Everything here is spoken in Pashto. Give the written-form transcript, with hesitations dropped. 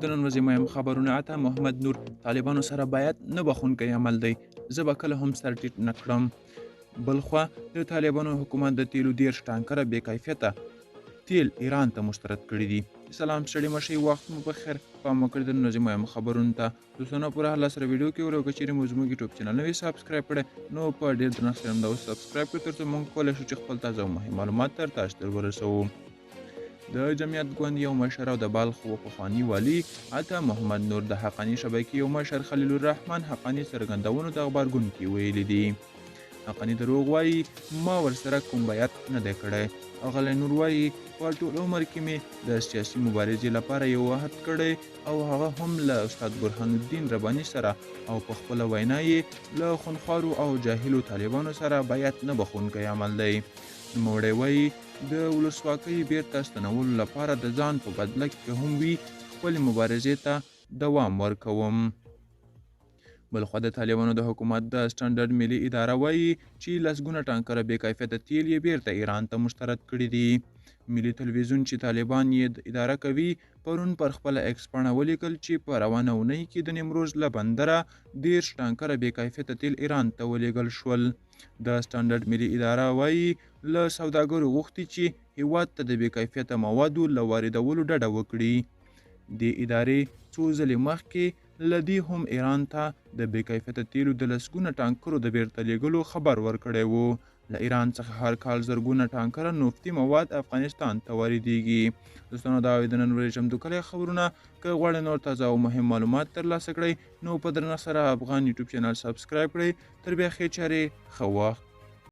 د نن ورځې مهم خبرونه عطا محمد نور طالبانو سره باید نه بخښونکی عمل دی، زه به کله هم سر ټیټ نه کړم. بلخوا د طالبانو حکومت د تیلو 10 ټانکره بې کیفیته تیل ایران ته مسترد کړي دي. سلام ستړي مشئ، وخت مو بخیر. پام وکړئ د نن ورځې مهم خبرونو ته. دوستانو پوره حاله سره ویډیو کې ورو که چیرې مو زموږ یوټیوب چینل نوی سابسکرایب کړی نو په ډېر درنښت سره همدا اوس سابسکرایب کړئ تر څو موږ کولی شو چې خپل تازه او مهم معلومات تر تاسو ته ورسوو. د جمعیت ګوند یو مشر او د بلخ و پخواني والي عطا محمد نور د حقاني شبکې یو مشر خلیل الرحمن حقاني څرګندونو د غبرګون کې ویلي دي. حقاني دروغ وایي ما ورسره کوم بیعت نه دی کړی. اغلی نور وایي په ټول عمر کې مې د سیاسي مبارزې لپاره یو عهد کړی او هغه هم له استاد برهان الدین رباني سره او په خپله وینا یې له خونخوارو او جاهلو طالبانو سره بیعت نه بخښونکی عمل دی. نوموړی وایي د ولسواکۍ بیرته ستنولو لپاره د ځان په بدله کې هم وي خپلې مبارزې ته دوام ورکوم. بلخوا د طالبانو د حکومت د سټنډرډ ملي اداره وایي چې لسګونه ټانکره بې کیفیته تیل یې بیرته ایران ته مسترد کړي دي. ملي تلویزیون چې طالبان یې اداره کوي پرون پر خپله ایکس پاڼه ولیکل چې په روانه اونۍ کې د نیمروز له بندره 10 ټانکره بې کیفیته تیل ایران ته ولېږل شول. د سټنډرډ ملي اداره وایي له سوداګرو غوښتي چې هیواد ته د بې کیفیته موادو له واردولو ډډه وکړي. د ادارې څو ځلې مخکې له دې هم ایران ته د بې کیفیته تیلو د لسګونه ټانکرو د بیرته لیږلو خبر ورکړی و. له ایران څخه هر کال زرګونه ټانکره نفتي مواد افغانستان ته واردېږي. دوستانو دا د نن ورځې چمتو کړی خبرونه. که غواړئ نور تازه او مهم معلومات ترلاسه کړئ نو په درنښت سره افغان یوټیوب چینل سابسکرایب کړئ. تر بیا ښې چارې، ښه وخت.